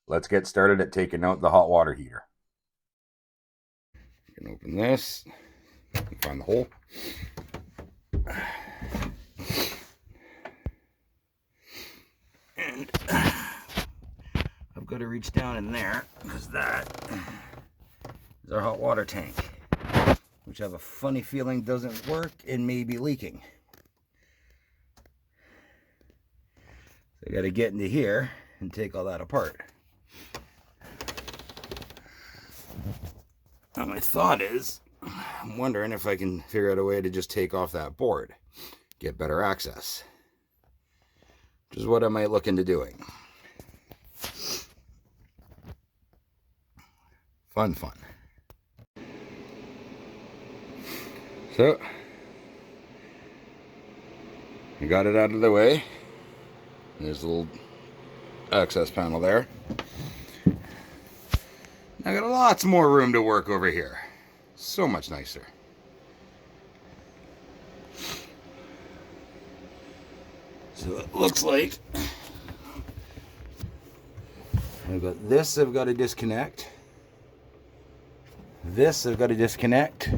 Let's get started at taking out the hot water heater. You can open this, find the hole. And I've got to reach down in there because that is our hot water tank, which I have a funny feeling doesn't work and may be leaking. So I got to get into here and take all that apart. Now my thought is, I'm wondering if I can figure out a way to just take off that board, get better access, which is what I might look into doing. Fun. So, I got it out of the way. There's a little access panel there. I got lots more room to work over here. So much nicer. So it looks like I've got this I've got to disconnect. This I've got to disconnect.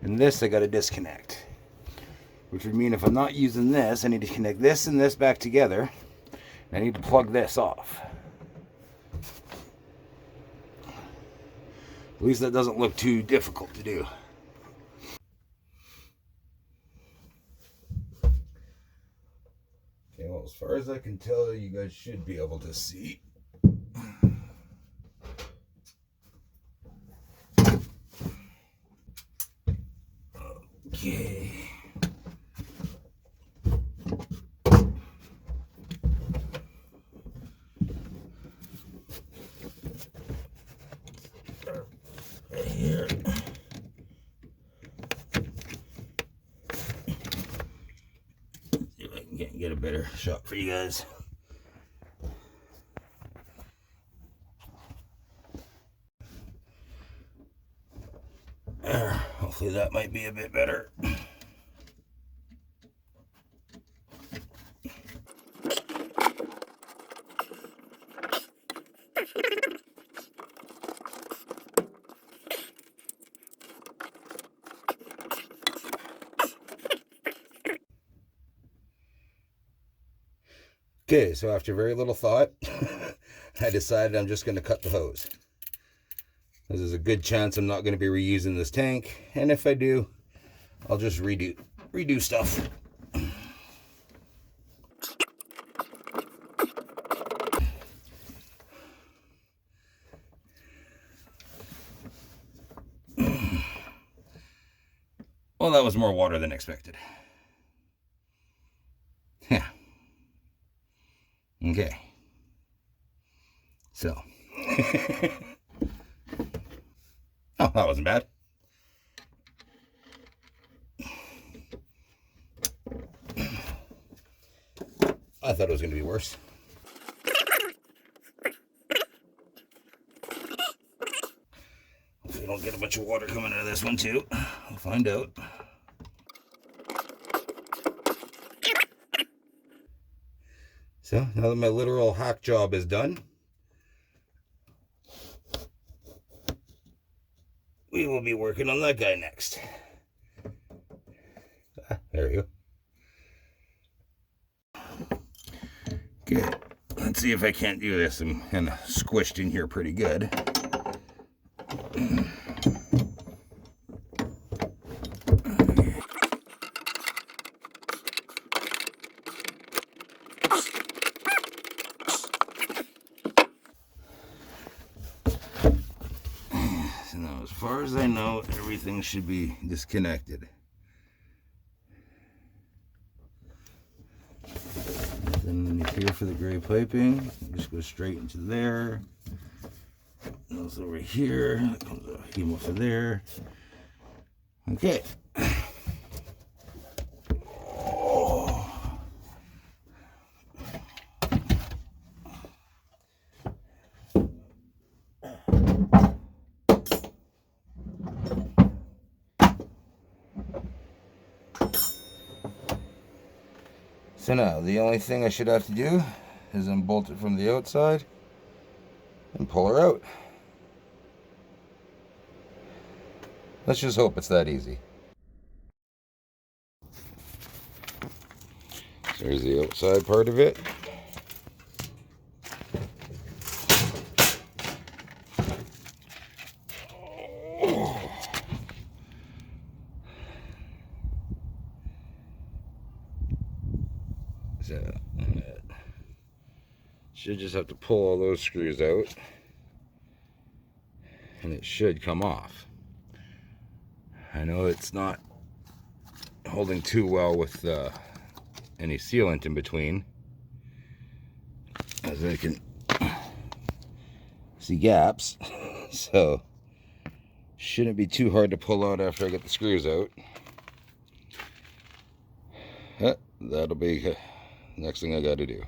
And this I got to disconnect. Which would mean if I'm not using this, I need to connect this and this back together. I need to plug this off. At least that doesn't look too difficult to do. Okay, well, as far as I can tell, you guys should be able to see. Okay. Right here. See if I can get a better shot for you guys. There. Hopefully that might be a bit better. Okay, so after very little thought, I decided I'm just going to cut the hose. There's a good chance I'm not going to be reusing this tank, and if I do, I'll just redo stuff. Well, that was more water than expected. Yeah. Okay. So. Oh, that wasn't bad. I thought it was going to be worse. Hopefully we don't get a bunch of water coming out of this one too. We'll find out. So, now that my literal hack job is done, we will be working on that guy next. There you go. Okay, let's see if I can't do this. I'm kind of squished in here pretty good. So now, as far as I know, everything should be disconnected. Then here for the gray piping, just go straight into there. Goes over here, that comes off of there. Okay. So now, the only thing I should have to do is unbolt it from the outside and pull her out. Let's just hope it's that easy. There's the outside part of it. So, should just have to pull all those screws out, and it should come off. I know it's not holding too well with any sealant in between, as I can see gaps. So shouldn't be too hard to pull out after I get the screws out. That'll be the next thing I got to do.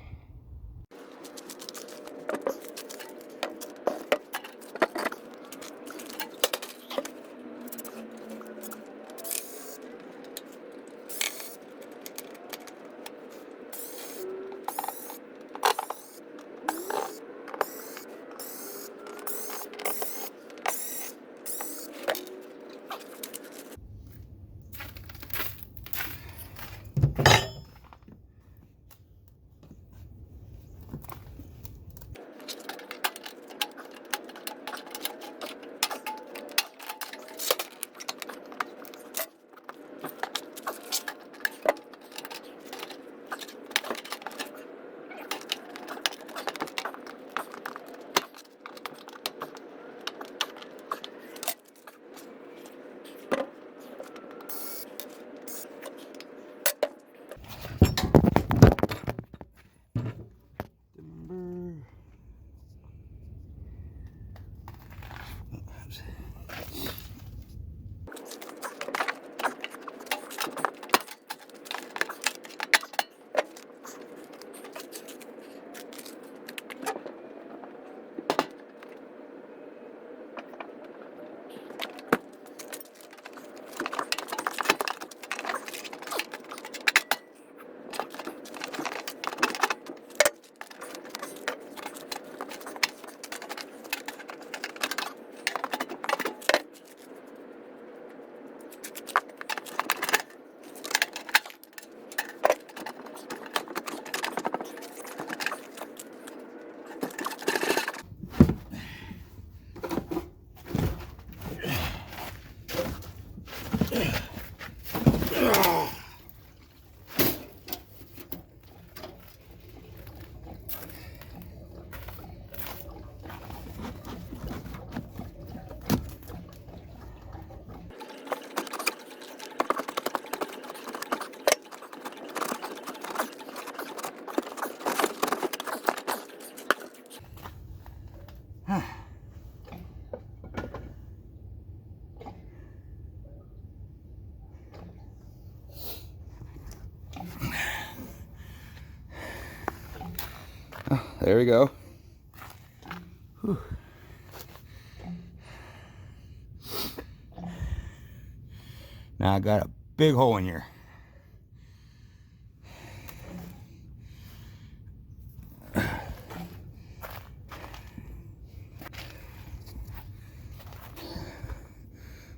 There we go. Whew. Now I got a big hole in here.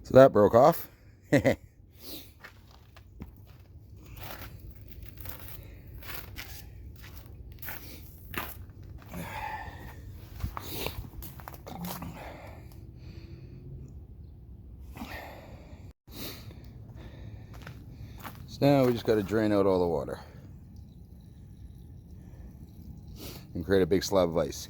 So that broke off. Now we just got to drain out all the water and create a big slab of ice.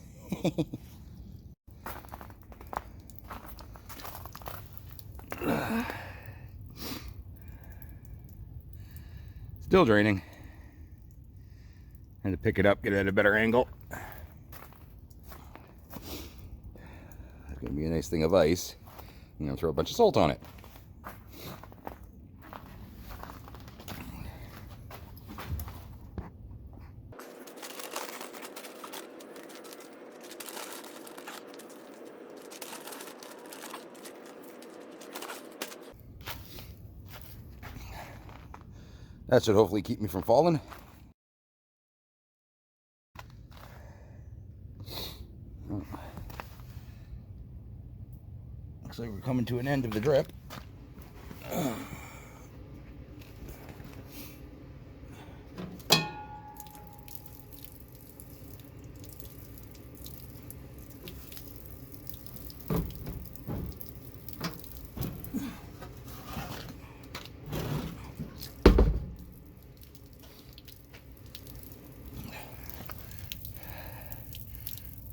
Still draining. And to pick it up, get it at a better angle. It's going to be a nice thing of ice. I'm going to throw a bunch of salt on it. That should hopefully keep me from falling. Looks like we're coming to an end of the drip.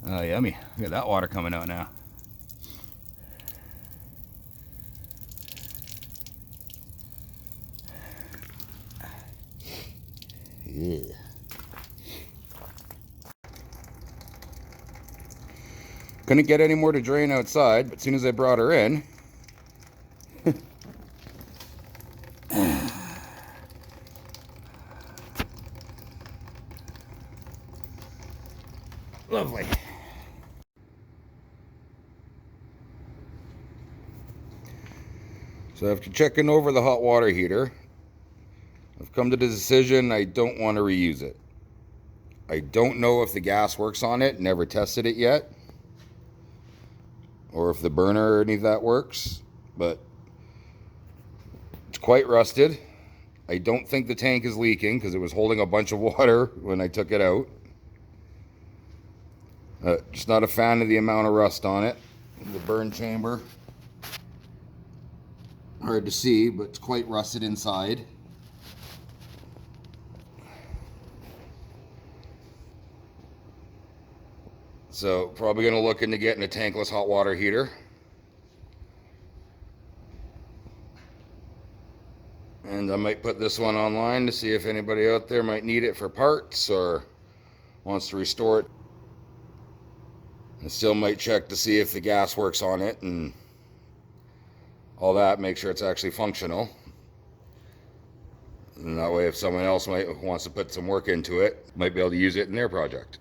Oh, yummy. Look at that water coming out now. Yeah. Couldn't get any more to drain outside, but as soon as I brought her in, lovely. So after checking over the hot water heater, I've come to the decision I don't want to reuse it. I don't know if the gas works on it, never tested it yet, or if the burner or any of that works, but it's quite rusted. I don't think the tank is leaking because it was holding a bunch of water when I took it out. Just not a fan of the amount of rust on it. The burn chamber, hard to see, but it's quite rusted inside. So probably going to look into getting a tankless hot water heater. And I might put this one online to see if anybody out there might need it for parts or wants to restore it. I still might check to see if the gas works on it and all that, make sure it's actually functional. And that way if someone else wants to put some work into it, might be able to use it in their project.